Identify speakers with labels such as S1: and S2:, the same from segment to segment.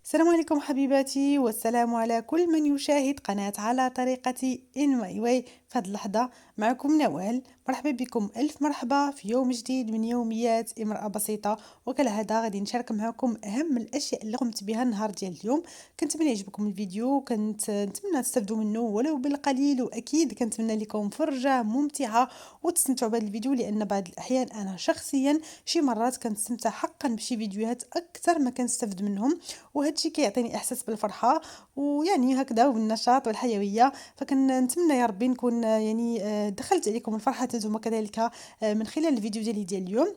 S1: السلام عليكم حبيباتي، والسلام على كل من يشاهد قناة على طريقة إن ماي واي. في هذه اللحظة معكم نوال، مرحبا بكم، ألف مرحبا في يوم جديد من يوميات امرأة بسيطة. وكالعادة غادي نشارك معكم أهم الأشياء اللي قمت بها النهار ديال اليوم. كنتمنى يعجبكم الفيديو، كنت نتمنى تستافدوا منه ولو بالقليل، وأكيد كنتمنى لكم فرجة ممتعة وتستمتعوا بهذا الفيديو، لأن بعض الأحيان أنا شخصيا شي مرات كنستمتع حقا بشي فيديوهات أكثر ما كنستافد منهم، وهذا الشيء كيعطيني احساس بالفرحه ويعني هكذا وبالنشاط والحيويه. فكنتمنى يا ربي نكون دخلت عليكم الفرحه نتوما كذلك من خلال الفيديو ديال اليوم.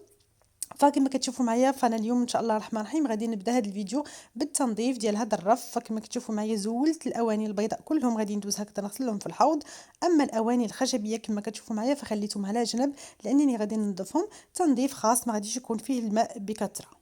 S1: فكما كتشوفوا معايا، فانا اليوم ان شاء الله الرحمن الرحيم غادي نبدا هذا الفيديو بالتنظيف ديال هذا الرف. فكما كتشوفوا معايا زولت الاواني البيضاء كلهم، غادي ندوز هكذا نغسلهم في الحوض. اما الاواني الخشبيه كما كتشوفوا معايا فخليتهم على جنب، لانني غادي ننظفهم تنظيف خاص، ما غاديش يكون فيه الماء بكثره.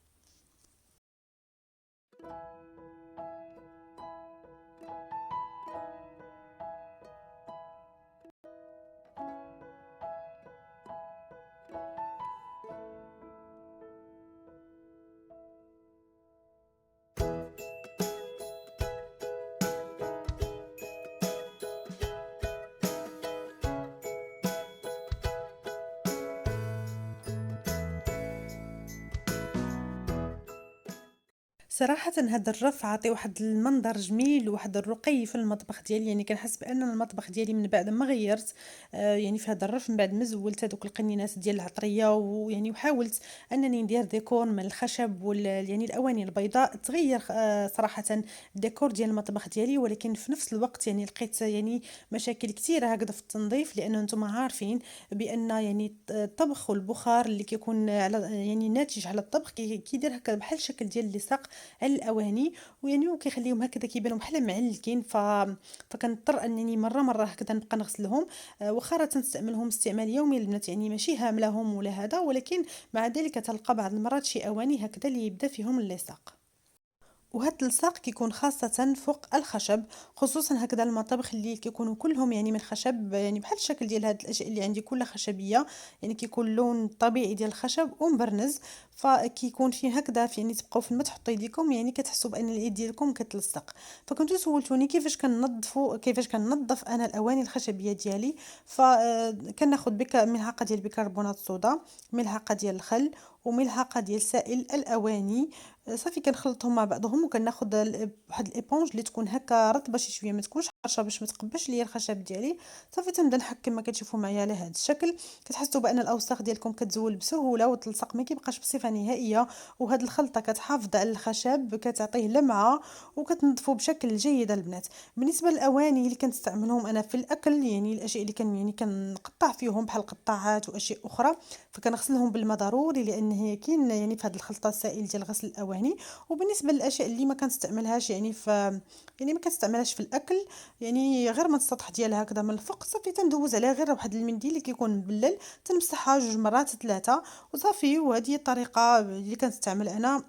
S1: صراحة هاد الرف عطي واحد المنظر جميل وواحد الرقي في المطبخ ديالي. يعني كنحس بان المطبخ ديالي من بعد ما غيرت يعني في هذا الرف، من بعد ما زولت هذوك القنينات ديال العطريه، ويعني وحاولت انني ندير ديكور من الخشب يعني الاواني البيضاء، تغير صراحه الديكور ديال المطبخ ديالي. ولكن في نفس الوقت يعني لقيت يعني مشاكل كثيره هكذا في التنظيف، لانه انتم عارفين بان يعني الطبخ والبخار اللي كيكون على يعني ناتج على الطبخ كيدير هكا بحال الشكل ديال اللصاق على الاواني، ويعني وكيخليهم هكذا كيبانوا بحال معلكين. فكنضطر انني مره هكذا نبقى نغسلهم. واخا راه تنستعملهم استعمال يومي البنات، يعني ماشي هاملهم ولا هذا، ولكن مع ذلك تلقى بعض المرات شي اواني هكذا اللي يبدا فيهم اللصاق. وهاد اللصاق كيكون خاصة فوق الخشب، خصوصا هكذا المطابخ اللي كيكونوا كلهم يعني من خشب، يعني بحال الشكل ديال هاد الاشياء اللي عندي كلها خشبية، يعني كيكون اللون طبيعي ديال الخشب ومبرنز. فكيكون فيه هكذا في يعني تبقاو فين ما تحطوا يديكم يعني كتحسوا بان اليد ديالكم كتلصق. فكنتو سولتوني كيفاش كننظف انا الاواني الخشبيه ديالي. فكناخذ ملعقه ديال بيكربونات الصودا، ملعقه ديال الخل، وملعقه ديال سائل الاواني. صافي كنخلطهم مع بعضهم، وكناخد واحد الإيبونج اللي تكون هكا رطبة شي شوية، ما تكونش حارشة باش ما تقباش ليا الخشب ديالي. صافي تنبدا نحك كما كتشوفوا معايا على هذا الشكل. كتحسوا بان الاوساخ ديالكم كتزول بسهوله وتلصق ما كيبقاش بصفه نهائيه. وهاد الخلطه كتحافظ على الخشب، كتعطيه لمعه، وكتنظفوا بشكل جيد البنات. بالنسبه للاواني اللي كنستعملهم انا في الاكل، يعني الاشياء اللي يعني كنقطع فيهم بحال القطاعات واشياء اخرى، فكنغسلهم بالماء ضروري، لان هي كاين يعني في هذه الخلطه السائل ديال غسل الاواني. وبالنسبه للاشياء اللي ما كنستعملهاش يعني يعني ما كنستعملهاش في الاكل، يعني غير من السطح ديالها هكذا من الفوق، صافي تندوز عليها غير واحد المنديل اللي كيكون مبلل، تنمسحها جوج مرات ثلاثه وصافي. وهذه هي الطريقه اللي كنستعمل انا.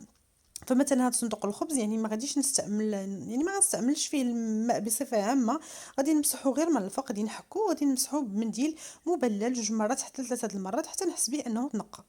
S1: فمثلا هاد صندوق الخبز يعني ما غاديش نستعمل، يعني ما غنستعملش فيه الماء بصفه عامه، غادي نمسحو غير من الفوق، غادي نحكو، غادي نمسحو بمنديل مبلل جوج مرات حتى ثلاثه المرات حتى نحس به انه تنقى.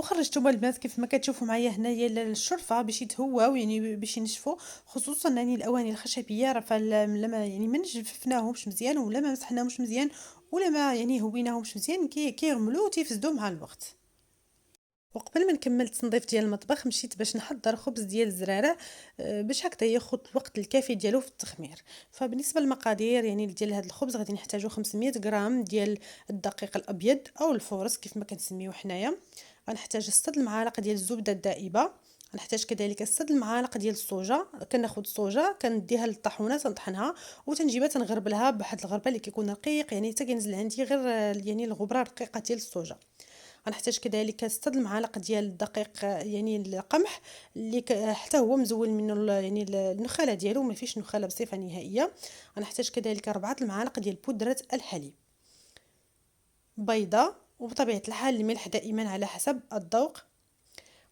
S1: وخرجتهم البنات كيف ما كتشوفوا معايا هنايا للشرفة باش يتهواو، يعني باش ينشفوا، خصوصا يعني الاواني الخشبيه، راه لما يعني ما نجففناهمش مزيان ولا ما مسحناهمش مزيان ولا ما يعني هويناهمش مزيان كيغملوا وتيفسدوا مع الوقت. وقبل ما نكمل التنظيف ديال المطبخ مشيت باش نحضر خبز ديال الزرارة، باش هكذا ياخذ الوقت الكافي ديالو في التخمير. فبالنسبه للمقادير يعني ديال هذا الخبز غادي نحتاجو 500 غرام ديال الدقيق الابيض او الفورص كيف ما كنسميوه حنايا. غنحتاج 6 المعالق ديال الزبده الدائبه. غنحتاج كذلك 6 المعالق ديال الصوجا. كناخذ الصوجا كنديها للطاحونه تنطحنها وتنجيبها تنغربلها بواحد الغربه اللي كيكون رقيق، يعني حتى كينزل عندي غير يعني الغبره الرقيقه ديال الصوجا. غنحتاج كذلك 6 المعالق ديال الدقيق يعني القمح اللي حتى هو مزول منه يعني النخاله ديالو ما فيش نخاله بصفه نهائيه. غنحتاج كذلك 4 المعالق ديال بودره الحليب، بيضه، وبطبيعه الحال الملح دائما على حسب الذوق.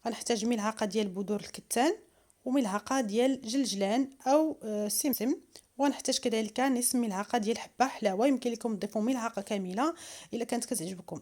S1: غنحتاج ملعقه ديال بذور الكتان وملعقه ديال جلجلان او سمسم. وغنحتاج كذلك نصف ملعقه ديال حبه حلاوه، يمكن لكم تضيفوا ملعقه كامله الا كانت كتعجبكم.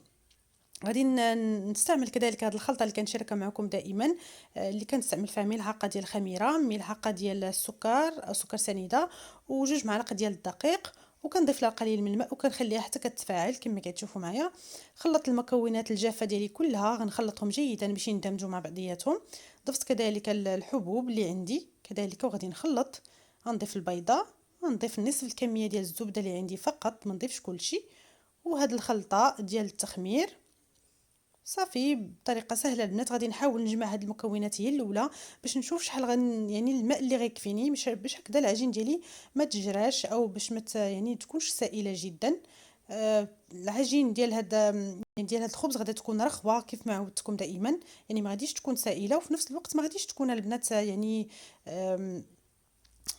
S1: غادي نستعمل كذلك هذه الخلطه اللي كنشاركها معكم دائما، اللي كنستعمل فيها ملعقه ديال الخميره، ملعقه ديال السكر او سكر سنيده، وجوج معالق ديال الدقيق، وكنضيف لها قليل من الماء وكنخليها حتى كتفاعل كما كتشوفوا معايا. خلطت المكونات الجافه ديالي كلها، غنخلطهم جيدا باش يندمجوا مع بعضياتهم. ضفت كذلك الحبوب اللي عندي كذلك وغادي نخلط. غنضيف البيضه، غنضيف نصف الكميه ديال الزبده اللي عندي فقط، ما نضيفش كلشي. وهاد الخلطه ديال التخمير صافي بطريقه سهله البنات. غادي نحاول نجمع هاد المكونات هي الاولى باش نشوف شحال يعني الماء اللي غيكفيني باش هكذا العجين ديالي ما تجراش او باش ما يعني تكونش سائله جدا. العجين ديال هاد الخبز غادي تكون رخوه كيف ما عودتكم دائما، يعني ما غاديش تكون سائله وفي نفس الوقت ما غاديش تكون البنات يعني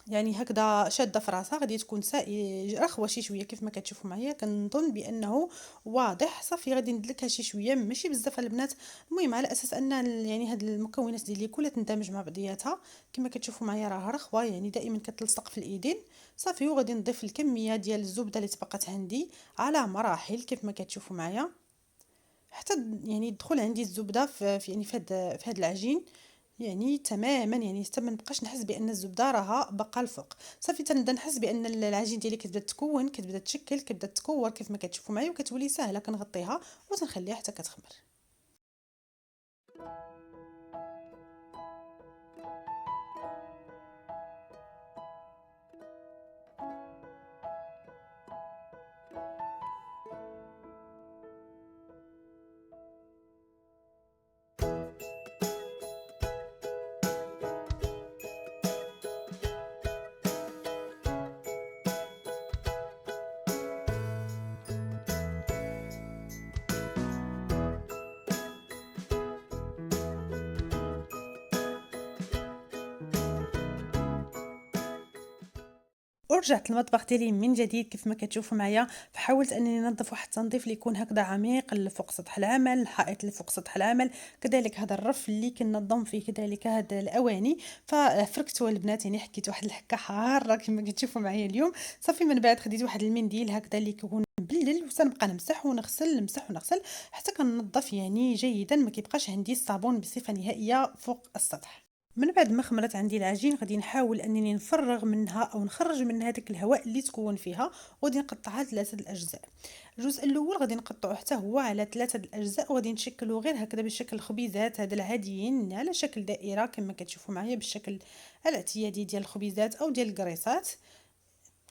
S1: يعني هكذا شاده في راسها، غادي تكون رخوه شي شويه كيف ما كتشوفوا معايا. كنظن بانه واضح. صافي غادي ندلكها شي شويه ماشي بزاف البنات، المهم على اساس ان يعني هاد المكونات ديالي كلها تندمج مع بعضياتها. كما كتشوفوا معايا راه رخوه يعني دائما كتلصق في الايدين. صافي وغادي نضيف الكميه ديال الزبده اللي تبقات عندي على مراحل كيف ما كتشوفوا معايا حتى يعني يدخل عندي الزبده يعني في هاد العجين يعني تماما، يعني حتى ما نبقاش نحس بان الزبده راها باقا الفوق. صافي تنبدا نحس بان العجين ديالي كتبدا تكون، كتبدا تشكل، كتبدا تكور كيف ما كتشوفوا معايا وكتولي ساهله. كنغطيها وتنخليها حتى كتخمر. ورجعت المطبخ ديالي من جديد كيف ما كتشوفوا معايا. فحاولت انني ننظف واحد التنظيف اللي يكون هكذا عميق لفوق سطح العمل، الحائط اللي فوق سطح العمل، كذلك هذا الرف اللي كنظم فيه كذلك هذا الاواني. ففركتوا البنات يعني حكيت واحد الحكه حاره كما كتشوفوا معايا اليوم. صافي من بعد خديت واحد المنديل هكذا اللي كيكون مبلل وسنبقى نمسح ونغسل نمسح ونغسل حتى كننظف يعني جيدا، ما كيبقاش عندي الصابون بصفه نهائيه فوق السطح. من بعد ما خمرت عندي العجين غادي نحاول انني نفرغ منها او نخرج من هذاك الهواء اللي تكون فيها، وغادي نقطعها لثلاثه الاجزاء. الجزء الاول غادي نقطعوه حتى هو على ثلاثه الاجزاء وغادي نشكلو غير هكذا بشكل الخبيزات هذا العاديين على شكل دائره كما كتشوفوا معايا بالشكل الاعتيادي ديال الخبيزات او ديال الكريسات.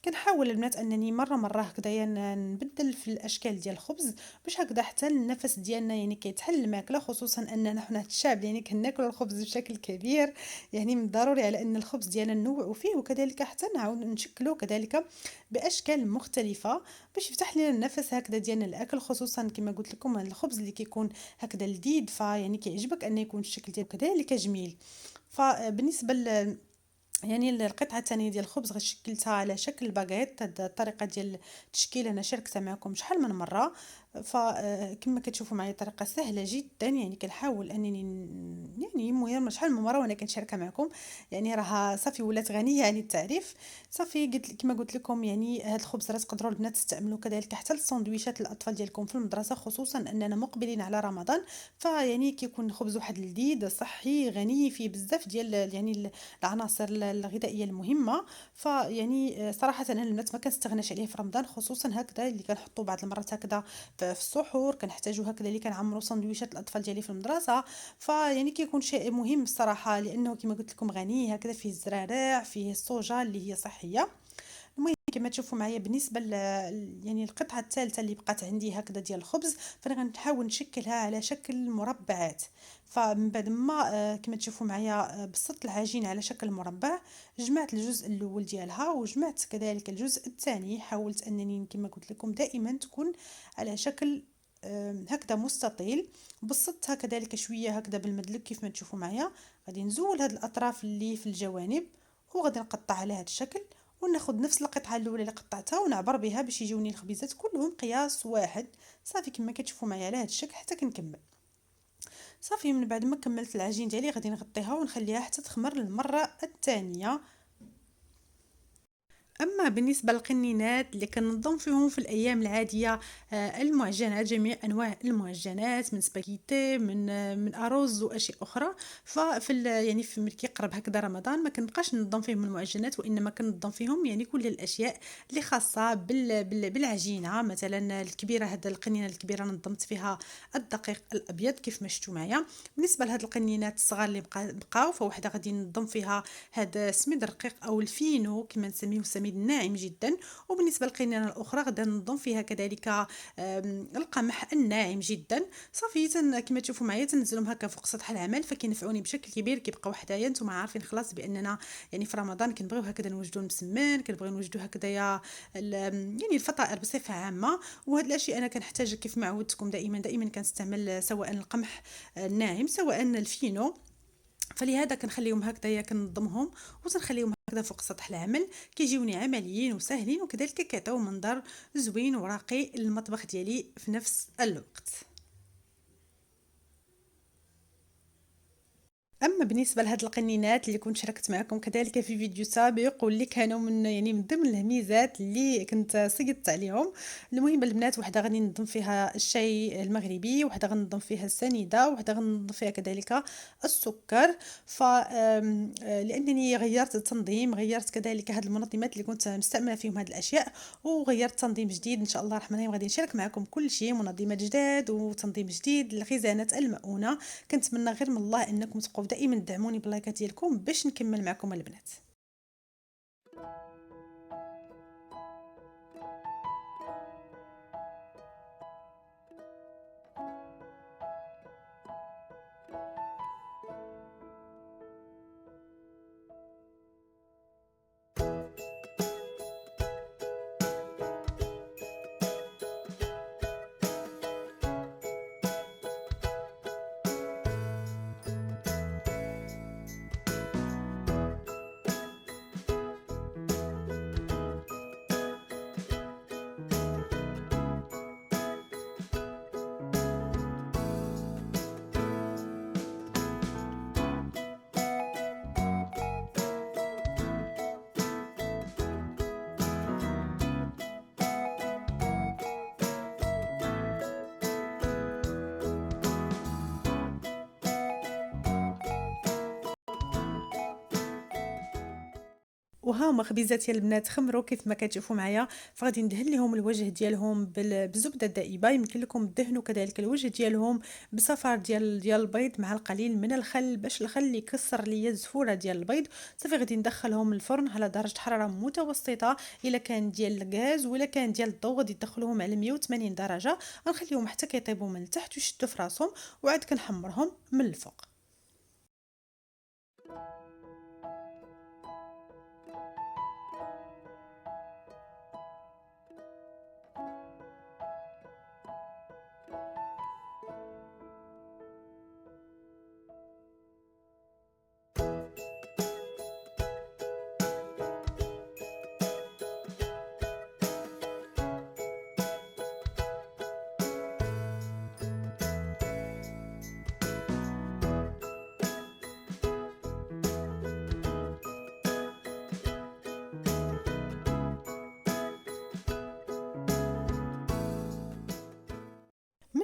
S1: كنحاول البنات انني مره هكذايا نبدل في الاشكال ديال الخبز باش هكذا حتى النفس ديالنا يعني كيتحل الماكله، خصوصا اننا حنا الشعب يعني كناكلوا الخبز بشكل كبير. يعني من الضروري على ان الخبز ديالنا ننوعوا فيه وكذلك حتى نعاود نشكلوه كذلك باشكال مختلفه باش يفتح لنا النفس هكذا ديالنا الاكل، خصوصا كما قلت لكم الخبز اللي كيكون هكذا لذيذ فيعني كيعجبك ان يكون الشكل ديالو كذلك جميل. فبالنسبه يعني القطعه الثانيه ديال الخبز شكلتها على شكل باغيت. هاد الطريقه ديال التشكيل انا شاركتها معكم شحال من مره. فكما كتشوفوا معايا طريقه سهله جدا، يعني كنحاول انني يعني المهم شحال من مره وانا كنشاركها معكم، يعني راها صافي ولات غنيه عن التعريف. صافي قلت كما قلت لكم، يعني هاد الخبز راه تقدروا البنات تستعملوا كذلك حتى السندويشات الاطفال ديالكم في المدرسه، خصوصا اننا مقبلين على رمضان. فيعني كيكون خبز واحد لذيذ صحي غني فيه بزاف ديال العناصر الغذائيه المهمه. فيعني صراحه انا البنات ما كنستغناش عليه في رمضان، خصوصا هكذا اللي كنحطوا بعض المرات هكذا في السحور، كنحتاجو هكذا اللي كنعمروا سندويشات الاطفال ديالي في المدرسه. فيعني كيكون شيء مهم الصراحه، لانه كما قلت لكم غني هكذا، فيه الزرارع، فيه الصوجه اللي هي صحيه. المهم كما تشوفوا معايا بالنسبه يعني القطعه الثالثه اللي بقات عندي هكذا ديال الخبز، فانا غنحاول نشكلها على شكل مربعات. فمن بعد ما كما تشوفوا معايا بسطت العجين على شكل مربع، جمعت الجزء الاول ديالها وجمعت كذلك الجزء الثاني. حاولت انني كما قلت لكم دائما تكون على شكل هكذا مستطيل. بسطتها كذلك شويه هكذا بالمدلك كيف ما تشوفوا معايا. غادي نزول هاد الاطراف اللي في الجوانب، وغادي نقطع على هذا الشكل، وناخذ نفس القطعه الاولى اللي قطعتها ونعبر بها باش يجوني الخبيزات كلهم قياس واحد. صافي كما كتشوفوا معايا على هذا الشكل حتى كنكمل. صافي من بعد ما كملت العجين ديالي غادي نغطيها ونخليها حتى تخمر للمره الثانيه. اما بالنسبه للقنينات اللي كنظم فيهم في الايام العاديه، المعجنات، جميع انواع المعجنات، من سباكيتي، من ارز واشياء اخرى. ففي يعني في ملي كيقرب هكذا رمضان ما كنبقاش نظم فيهم المعجنات، وانما كنظم فيهم يعني كل الاشياء اللي خاصه بالعجينه. مثلا الكبيره، هذا القنينه الكبيره نظمت فيها الدقيق الابيض كيف ما شفتوا معايا. بالنسبه لهاد القنينات الصغار اللي بقاو، فوحده غادي نظم فيها هذا سميد رقيق او الفينو كما نسميه، سميد ناعم جدا. وبالنسبه للقنينه الاخرى غادي نضم فيها كذلك القمح الناعم جدا. صافي كما تشوفوا معايا تنزلهم هكا فوق سطح العمل، فكينفعوني بشكل كبير. كيبقاو حدايا، نتوما عارفين خلاص باننا يعني في رمضان كنبغيو هكذا نوجدوا المسمن، كنبغيو نوجدوا هكذايا يعني الفطائر بصفه عامه. وهاد الاشياء انا كنحتاج كيف ما عودتكم دائما كنستعمل سواء القمح الناعم سواء الفينو. فلهذا كنخليهم هكذايا كنظمهم وتنخليهم هكذا فوق سطح العمل، كيجيوني عمليين وسهلين، وكذلك كيعطيو منظر زوين وراقي للمطبخ ديالي في نفس الوقت. اما بالنسبه لهاد القنينات اللي كنت شاركت معكم كذلك في فيديو سابق، واللي كانوا من ضمن الهميزات اللي كنت صيدت عليهم. المهم البنات، وحده غادي نضم فيها الشاي المغربي، وحده غنضم فيها السنيده، وحده غنضم فيها كذلك السكر. لانني غيرت التنظيم، غيرت كذلك هاد المنظمات اللي كنت مستعمله فيهم هاد الاشياء، وغيرت تنظيم جديد ان شاء الله الرحمن الرحيم. غادي نشارك معكم كل شيء، منظمات جداد وتنظيم جديد للخزانات المؤونه. كنتمنى غير من الله انكم تبقوا دائما تدعموني باللايكات ديالكم باش نكمل معكم البنات. وها هما خبيزات يا البنات خمروا كيف ما كتشوفوا معايا. فغادي ندهن لهم الوجه ديالهم بالزبده الدائبه. يمكن لكم تدهنوا كذلك الوجه ديالهم بصفار ديال البيض مع القليل من الخل، باش الخل يكسر ليا الزفوره ديال البيض. صافي غادي ندخلهم الفرن على درجه حراره متوسطه، الا كان ديال الغاز ولا كان ديال الضوء غادي تدخلوهم على 180 درجه. غنخليهم حتى كيطيبوا من التحت ويشدوا في راسهم، وعاد كنحمرهم من الفوق.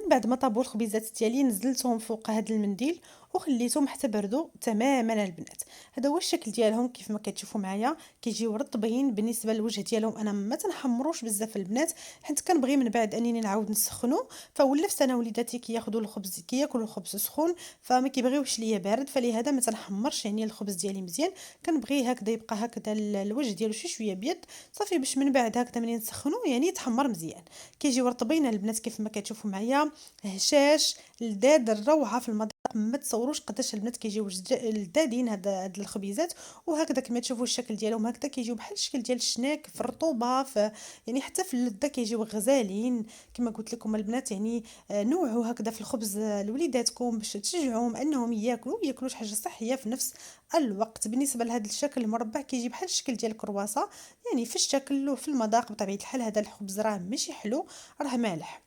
S1: من بعد ما طابوا الخبيزات ديالي نزلتهم فوق هذا المنديل وخليتهم حتى بردوا تماما البنات. هذا هو الشكل ديالهم كيف ما كتشوفوا معايا، كيجيو رطبين. بالنسبه للوجه ديالهم انا ما تنحمروش بزاف البنات، حيت كنبغي من بعد انني نعاود نسخنو. فولفت انا وليداتي كياخذوا الخبز كياكلوا الخبز سخون، فما كيبغيوش ليا بارد، فلهذا ما تنحمرش يعني الخبز ديالي مزيان. كنبغي هكذا يبقى هكذا الوجه ديالو شي شويه بيض صافي، باش من بعد هكذا ملي نسخنو يعني يتحمر مزيان. كيجيو رطبين البنات كيف ما كتشوفوا معايا، هشاش لذاذ الروعه في المذاق. ما تصوروش قداش البنات كيجيو لذاذين هاد الخبيزات. وهكذا كما تشوفوا الشكل ديالهم هكذا كيجيو بحال الشكل ديال الشناك في الرطوبه، في يعني حتى في اللذه كيجيو غزالين. كما قلت لكم البنات يعني نوعوا هكذا في الخبز لوليداتكم باش تشجعوهم انهم ياكلوا شي حاجه صحيه في نفس الوقت. بالنسبه لهذا الشكل المربع كيجي بحال الشكل ديال الكرواسه، يعني في الشكل وفي المذاق بطبيعه الحال. هذا الخبز راه ماشي حلو، راه مالح.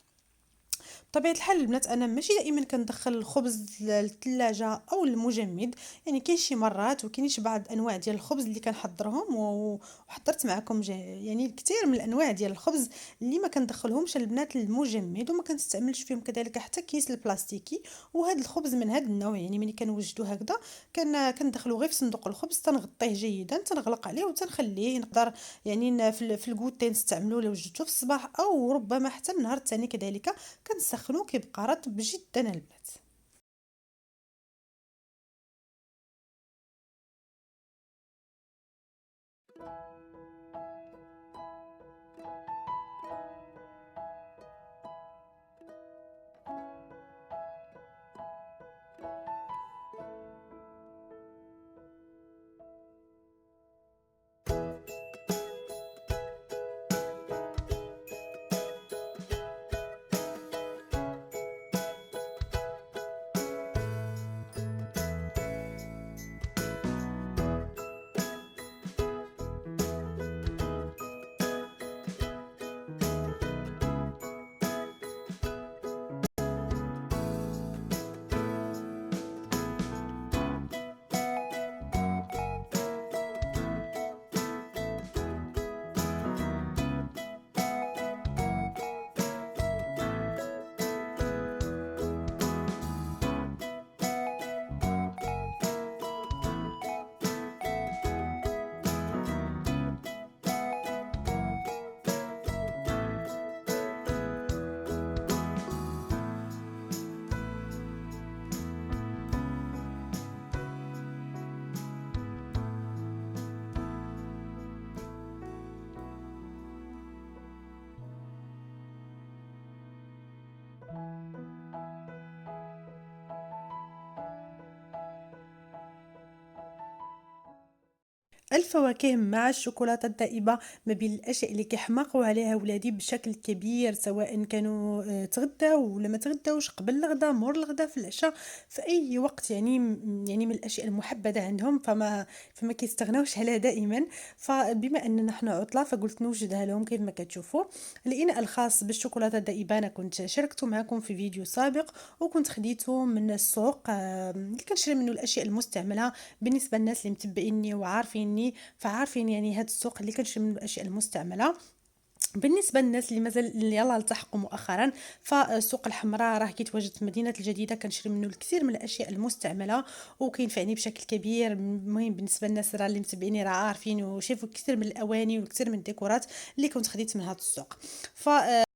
S1: بطبيعة الحال البنات انا ماشي دائما كندخل الخبز للثلاجة او المجمد، يعني كاين شي مرات وكاينش بعض انواع ديال الخبز اللي كنحضرهم وحضرت معكم يعني كثير من الانواع ديال الخبز اللي ما كندخلهمش البنات للمجمد وما كنستعملش فيهم كذلك حتى كيس البلاستيكي. وهذا الخبز من هذا النوع، يعني ملي كنوجدو هكذا كندخلو غير في صندوق الخبز، تنغطيه جيدا، تنغلق عليه وتنخليه. نقدر يعني في الكوتي نستعملوه لو وجدته في الصباح او ربما حتى النهار الثاني كذلك كنسخنو كيبقى رطب جدا البنات. الفواكه مع الشوكولاتة الذائبة ما بين الأشياء اللي كيحماقوا عليها ولادي بشكل كبير، سواء كانوا تغداو ولا ما تغداوش، قبل الغدا، مور الغدا، في العشاء، في أي وقت. يعني من الأشياء المحبذة عندهم، فما كيستغناوش عليها دائما. فبما أننا نحن عطلة فقلت نوجدها لهم كيف ما كتشوفوا. الإناء الخاص بالشوكولاتة الذائبة أنا كنت شاركته معكم في فيديو سابق، وكنت خديته من السوق اللي كنشري منه الأشياء المستعملة. بالنسبة للناس اللي متبعيني وعارفيني فعارفين يعني هاد السوق اللي كنشري منه الاشياء المستعمله. بالنسبه للناس اللي مازال اللي يلاه التحقوا مؤخرا، فالسوق الحمراء راه كيتواجد في المدينه الجديده، كنشري منه الكثير من الاشياء المستعمله وكينفعني بشكل كبير. المهم بالنسبه للناس راه اللي متبعيني راه عارفين وشافوا كثير من الاواني وكثير من الديكورات اللي كنت خديت من هذا السوق.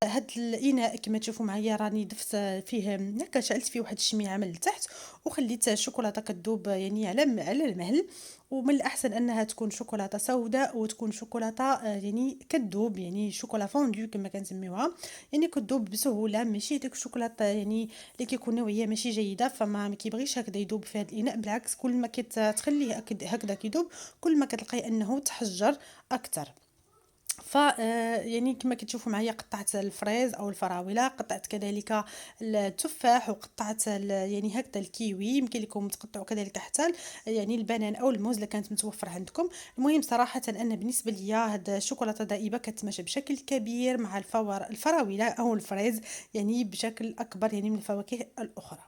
S1: هاد الاناء كما تشوفوا معايا راني ضفت فيه هكا، شعلت فيه واحد الشميعه من التحت وخليت الشوكولاته كتذوب يعني على المهل. ومن الأحسن أنها تكون شوكولاتة سوداء وتكون شوكولاتة يعني كتذوب، يعني شوكولا فوندو كما كنسميوها، يعني كتذوب بسهولة. ماشي ديك الشوكولاتة يعني اللي كيكون نوعية ماشي جيدة، فما كيبغيش هكذا يذوب في هذا الإناء. بالعكس كل ما كتخليه هكذا كيذوب كل ما كتلقاي أنه تحجر أكثر. يعني كما كتشوفوا معايا قطعت الفريز او الفراوله، قطعت كذلك التفاح، وقطعت يعني هكذا الكيوي. يمكن لكم تقطعوا كذلك حتى يعني البنان او الموز اللي كانت متوفر عندكم. المهم صراحه ان بالنسبه ليا هاد الشوكولاته الذائبه كتماشى بشكل كبير مع الفراوله او الفريز، يعني بشكل اكبر يعني من الفواكه الاخرى.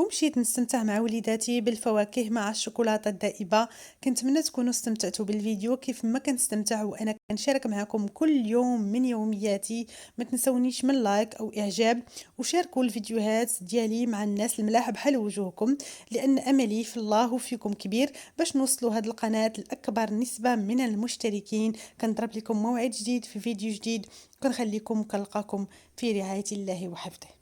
S1: ومشيت نستمتع مع وليداتي بالفواكه مع الشوكولاتة الدائبة. كنتمنى تكونوا استمتعتوا بالفيديو كيف ما كنستمتع وانا كنشارك معكم كل يوم من يومياتي. ما تنسونيش من لايك او اعجاب، وشاركوا الفيديوهات ديالي مع الناس الملاح بحال وجوهكم، لان املي في الله وفيكم كبير باش نوصلوا هاد القناة لاكبر نسبة من المشتركين. كنضرب لكم موعد جديد في فيديو جديد، كنخليكم كنلقاكم في رعاية الله وحفظه.